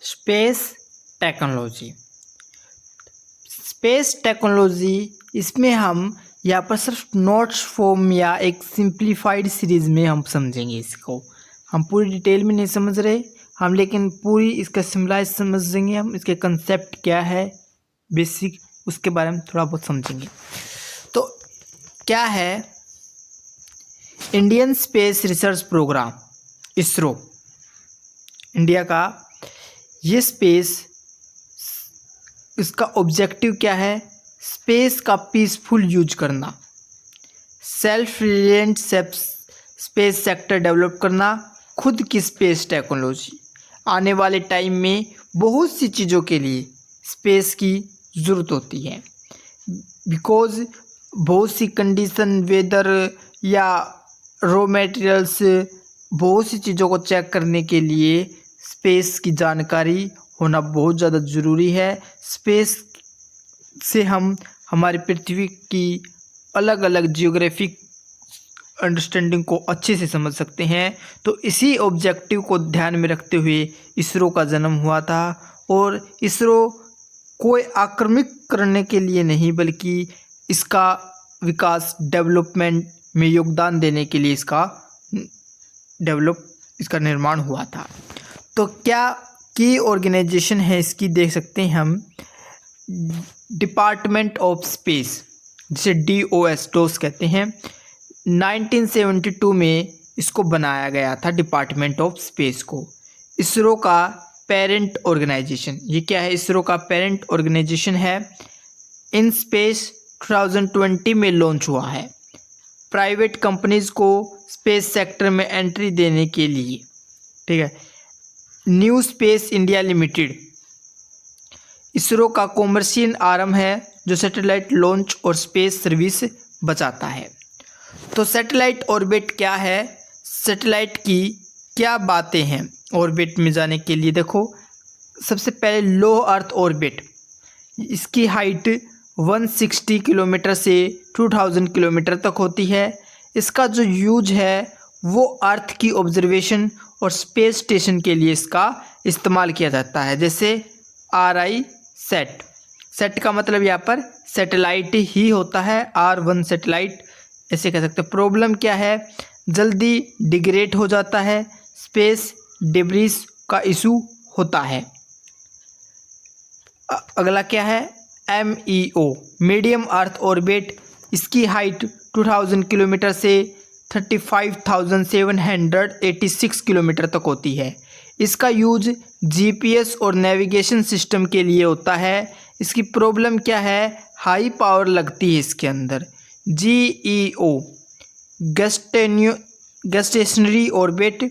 Space technology. Space technology इसमें हम यहाँ पर सिर्फ नोट्स फॉर्म या एक सिंप्लीफाइड सीरीज में हम समझेंगे। इसको हम पूरी डिटेल में नहीं समझ रहे हम, लेकिन पूरी इसका सिम्बलाइज समझेंगे हम। इसके कंसेप्ट क्या है बेसिक, उसके बारे में थोड़ा बहुत समझेंगे। तो क्या है Indian space research program, ISRO, India का ये स्पेस, इसका ऑब्जेक्टिव क्या है? स्पेस का पीसफुल यूज करना, self reliant space sector develop करना, खुद की स्पेस टेक्नोलॉजी। आने वाले टाइम में बहुत सी चीज़ों के लिए स्पेस की ज़रूरत होती है, बिकॉज बहुत सी कंडीशन, वेदर या रॉ मटेरियल्स, बहुत सी चीज़ों को चेक करने के लिए स्पेस की जानकारी होना बहुत ज़्यादा ज़रूरी है। स्पेस से हम हमारी पृथ्वी की अलग अलग जियोग्राफिक अंडरस्टैंडिंग को अच्छे से समझ सकते हैं। तो इसी ऑब्जेक्टिव को ध्यान में रखते हुए इसरो का जन्म हुआ था। और इसरो कोई आक्रमण करने के लिए नहीं, बल्कि इसका विकास, डेवलपमेंट में योगदान देने के लिए इसका निर्माण हुआ था। तो क्या की ऑर्गेनाइजेशन है इसकी, देख सकते हैं हम, डिपार्टमेंट ऑफ स्पेस, जिसे DOS कहते हैं। 1972 में इसको बनाया गया था, डिपार्टमेंट ऑफ स्पेस को। इसरो का पेरेंट ऑर्गेनाइजेशन, ये क्या है? इसरो का पेरेंट ऑर्गेनाइजेशन है। इन स्पेस 2020 में लॉन्च हुआ है प्राइवेट कंपनीज को स्पेस सेक्टर में एंट्री देने के लिए। ठीक है। New space India limited ISRO का कॉमर्शियल आर्म है, जो सैटेलाइट लॉन्च और स्पेस सर्विस बचाता है। तो सैटेलाइट ऑर्बिट क्या है, सैटेलाइट की क्या बातें हैं ऑर्बिट में जाने के लिए? देखो, सबसे पहले लो अर्थ ऑर्बिट, इसकी हाइट 160 किलोमीटर से 2000 किलोमीटर तक होती है। इसका जो यूज है वो अर्थ की ऑब्जर्वेशन और स्पेस स्टेशन के लिए इसका इस्तेमाल किया जाता है। जैसे RI सेट, सेट का मतलब यहाँ पर सैटेलाइट ही होता है, R1 सैटेलाइट ऐसे कह सकते हैं। प्रॉब्लम क्या है? जल्दी डिग्रेड हो जाता है, स्पेस डेब्रिस का इशू होता है। अगला क्या है? MEO मीडियम अर्थ ऑर्बिट, इसकी हाइट 2000 किलोमीटर से 35,786 किलोमीटर तक होती है। इसका यूज GPS और नेविगेशन सिस्टम के लिए होता है। इसकी प्रॉब्लम क्या है? हाई पावर लगती है इसके अंदर। GEO गेस्टेशनरी ऑर्बिट,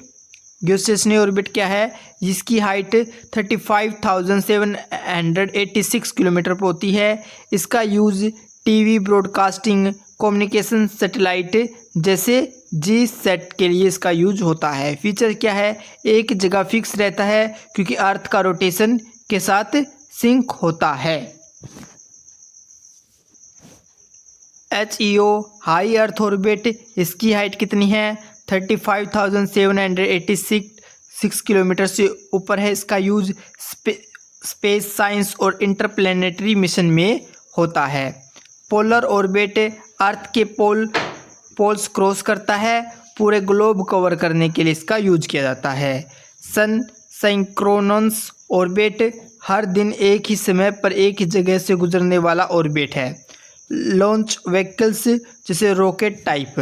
जियोस्टेशनरी ऑर्बिट क्या है? जिसकी हाइट 35,786 किलोमीटर पर होती है। इसका use TV broadcasting, communication, satellite जैसे GSAT के लिए इसका यूज होता है। फीचर क्या है? एक जगह फिक्स रहता है क्योंकि अर्थ का रोटेशन के साथ सिंक होता है। HEO हाई अर्थ ऑर्बिट, इसकी हाइट कितनी है? 35,786 किलोमीटर से ऊपर है। इसका यूज स्पेस साइंस और इंटरप्लैनेटरी मिशन में होता है। पोलर ऑर्बिट, अर्थ के पोल्स क्रॉस करता है, पूरे ग्लोब कवर करने के लिए इसका यूज किया जाता है। सन सिंक्रोनस ऑर्बिट, हर दिन एक ही समय पर एक ही जगह से गुजरने वाला ऑर्बिट है। लॉन्च व्हीकल्स, जैसे रॉकेट टाइप,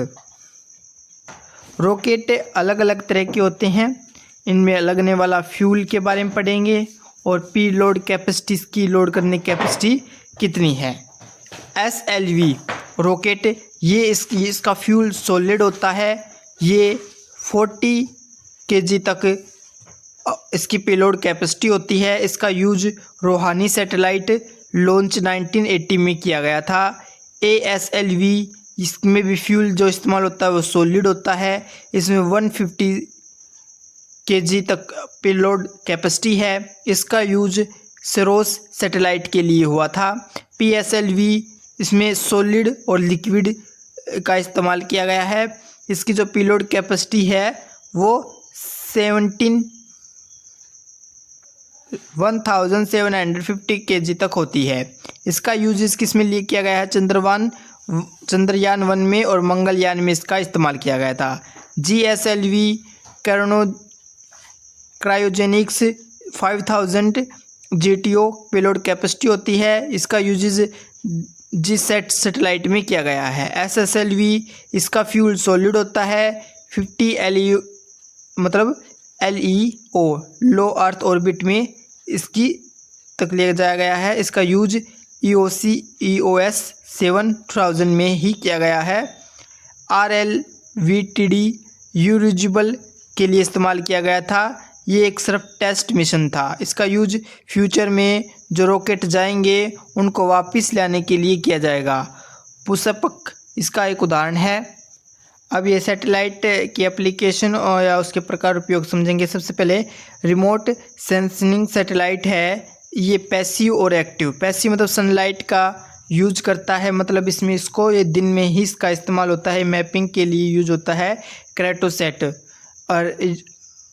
रॉकेट अलग अलग तरह के होते हैं, इनमें लगने वाला फ्यूल के बारे में पढ़ेंगे और पी लोड कैपेसिटी, की लोड करने की कैपेसिटी कितनी है। SLV रॉकेट, ये इसका फ्यूल सॉलिड होता है, ये 40 kg तक इसकी पेलोड कैपेसिटी होती है। इसका यूज रोहानी सैटेलाइट लॉन्च 1980 में किया गया था। ASLV, इसमें भी फ्यूल जो इस्तेमाल होता है वो सॉलिड होता है। इसमें 150 kg तक पेलोड कैपेसिटी है। इसका यूज सेरोस सैटेलाइट के लिए हुआ था। PSLV, इसमें सॉलिड और लिक्विड का इस्तेमाल किया गया है। इसकी जो पेलोड कैपेसिटी है वो 17 1750 kg तक होती है। इसका यूज किस में लिए किया गया है? चंद्रयान 1 में और मंगलयान में इसका इस्तेमाल किया गया था। GSLV cryogenics 5000 GTO payload capacity होती है। इसका यूज GSAT सैटेलाइट में किया गया है। SSLV इसका फ्यूल सॉलिड होता है। 50 LEO लो अर्थ ऑर्बिट में इसकी तक ले जाया गया है। इसका यूज EOS 7000 में ही किया गया है। RLVTD यूरिजिबल के लिए इस्तेमाल किया गया था। ये एक सिर्फ टेस्ट मिशन था। इसका यूज फ्यूचर में जो रॉकेट जाएंगे उनको वापस लाने के लिए किया जाएगा। पुष्पक इसका एक उदाहरण है। अब ये सैटेलाइट की एप्लीकेशन और या उसके प्रकार उपयोग समझेंगे। सबसे पहले रिमोट सेंसिंग सैटेलाइट है। ये पैसिव और एक्टिव। पैसिव मतलब सनलाइट का यूज करता है, मतलब इसमें इसको ये दिन में ही इसका इस्तेमाल होता है। मैपिंग के लिए यूज होता है क्रेटोसैट। और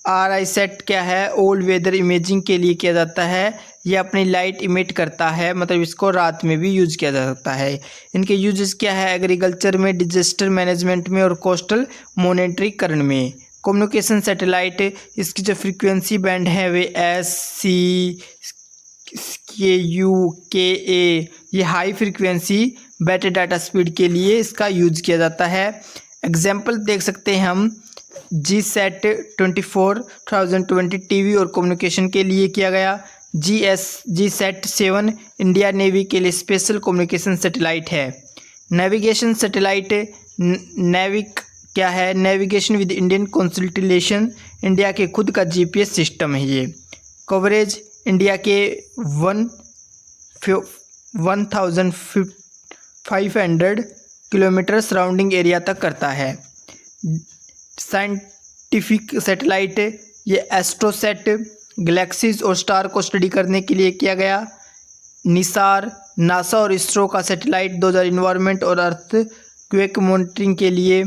RISAT क्या है? ऑल वेदर इमेजिंग के लिए किया जाता है। ये अपनी लाइट इमिट करता है, मतलब इसको रात में भी यूज किया जा सकता है। इनके यूजेस क्या है? एग्रीकल्चर में, डिजास्टर मैनेजमेंट में और कोस्टल मॉनिटरिंग में। कम्युनिकेशन सैटेलाइट इसकी जो फ्रीक्वेंसी बैंड है वे SC KU KA ये high frequency better data speed के लिए इसका यूज किया जाता है। एग्जाम्पल देख सकते हैं हम GSAT 24020 टीवी और कम्युनिकेशन के लिए किया गया। GSAT 7 इंडिया नेवी के लिए स्पेशल कम्युनिकेशन सैटेलाइट है। नेविगेशन सैटेलाइट नेविक क्या है? Navigation with Indian constellation India के खुद का GPS सिस्टम है ये। कवरेज इंडिया के 1500 किलोमीटर सराउंडिंग एरिया तक करता है। साइंटिफिक सैटेलाइट ये एस्ट्रोसैट गैलेक्सीज और स्टार को स्टडी करने के लिए किया गया। निसार नासा और इसरो का सैटेलाइट 2000 इन्वायरमेंट और अर्थ क्वेक मॉनिटरिंग के लिए।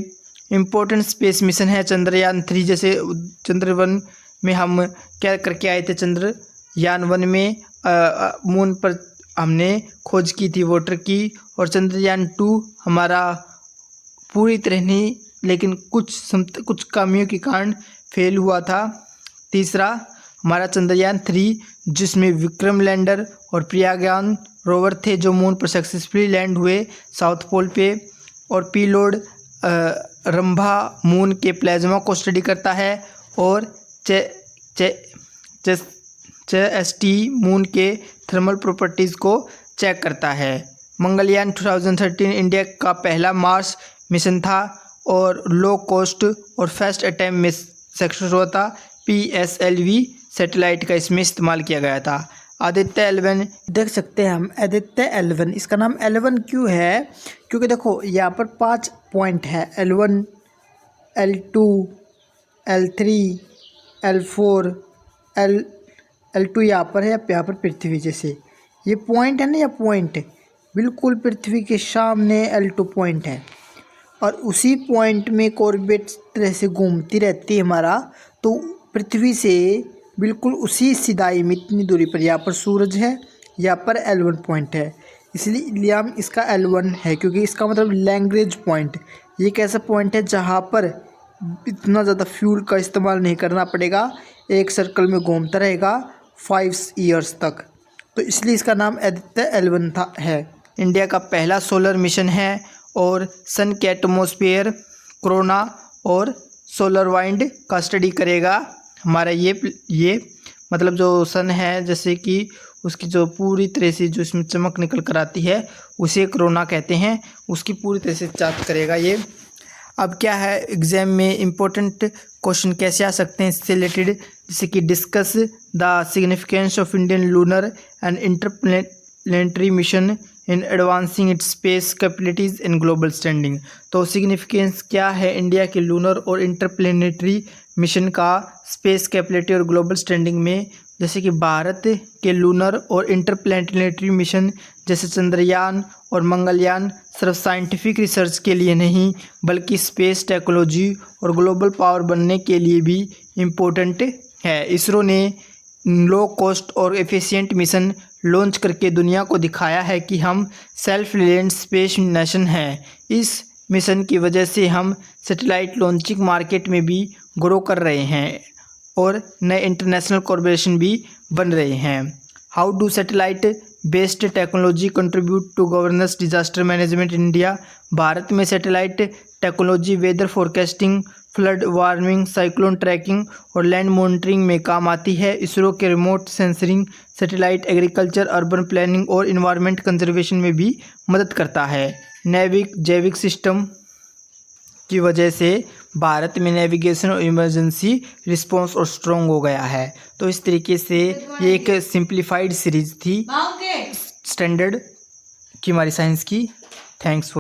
इम्पोर्टेंट स्पेस मिशन है चंद्रयान 3। जैसे चंद्रयान में हम क्या करके आए थे? चंद्रयान 1 में मून पर हमने खोज की थी वाटर की। और चंद्रयान 2 हमारा पूरी तरह नहीं, लेकिन कुछ खामियों के कारण फेल हुआ था। तीसरा हमारा चंद्रयान 3 जिसमें विक्रम लैंडर और प्रज्ञान रोवर थे जो मून पर सक्सेसफुली लैंड हुए साउथ पोल पे। और पीलोड रंभा मून के प्लाज्मा को स्टडी करता है। और CHEST मून के थर्मल प्रॉपर्टीज़ को चेक करता है। मंगलयान 2013 इंडिया का पहला मार्स मिशन था और लो कॉस्ट और फास्ट अटेम्प्ट में सक्सेस हुआ था। PSLV सैटेलाइट का इसमें इस्तेमाल किया गया था। आदित्य L1 देख सकते हैं हम। आदित्य L1 इसका नाम L1 क्यों है? क्योंकि देखो यहाँ पर 5 पॉइंट है। L1 L2 L3 L4 L2 यहाँ पर है, यहाँ पर पृथ्वी जैसे ये पॉइंट है ना, यह पॉइंट बिल्कुल पृथ्वी के सामने L2 पॉइंट है। और उसी पॉइंट में कॉर्बेट तरह से घूमती रहती है हमारा, तो पृथ्वी से बिल्कुल उसी सिधाई में इतनी दूरी पर यहाँ पर सूरज है, यहाँ पर L1 पॉइंट है। इसलिए हम इसका L1 है, क्योंकि इसका मतलब लैग्रेंज पॉइंट। ये एक ऐसा पॉइंट है जहाँ पर इतना ज़्यादा फ्यूल का इस्तेमाल नहीं करना पड़ेगा, एक सर्कल में घूमता रहेगा 5 ईयर्स तक, तो इसलिए इसका नाम आदित्य L1 है। इंडिया का पहला सोलर मिशन है और सन के एटमॉस्फेयर, कोरोना और सोलर वाइंड का स्टडी करेगा। हमारा ये मतलब जो सन है, जैसे कि उसकी जो पूरी तरह से जो इसमें चमक निकल कर आती है उसे कोरोना कहते हैं, उसकी पूरी तरह से जांच करेगा ये। अब क्या है, एग्जाम में इम्पोर्टेंट क्वेश्चन कैसे आ सकते हैं इससे रिलेटेड, जैसे कि discuss the significance of Indian lunar and interplanetary mission in advancing it's space capabilities in global standing. तो सिग्निफिकेंस क्या है इंडिया के लूनर और इंटरप्लेनेटरी मिशन का स्पेस कैपेबिलिटी और ग्लोबल स्टैंडिंग में। जैसे कि भारत के लूनर और इंटरप्लेनेटरी मिशन जैसे चंद्रयान और मंगलयान सिर्फ साइंटिफिक रिसर्च के लिए नहीं, बल्कि स्पेस टेक्नोलॉजी और ग्लोबल पावर बनने के लिए भी इम्पोर्टेंट है। इसरो ने लो कॉस्ट और एफिशिएंट मिशन लॉन्च करके दुनिया को दिखाया है कि हम सेल्फ रिलायंट स्पेस नेशन हैं। इस मिशन की वजह से हम सैटेलाइट लॉन्चिंग मार्केट में भी ग्रो कर रहे हैं और नए इंटरनेशनल कॉरपोरेशन भी बन रहे हैं। How do satellite based technology contribute to governance disaster management in India. Bharat में satellite technology weather forecasting, flood warning, cyclone tracking और लैंड मॉनिटरिंग में काम आती है। इसरो के remote sensing satellite agriculture, urban planning और इन्वायरमेंट कंजर्वेशन में भी मदद करता है। नैविक जैविक सिस्टम की वजह से भारत में नेविगेशन और इमरजेंसी रिस्पांस और स्ट्रॉन्ग हो गया है। तो इस तरीके से ये एक सिंप्लीफाइड सीरीज थी स्टैंडर्ड की हमारी साइंस की। Thanks for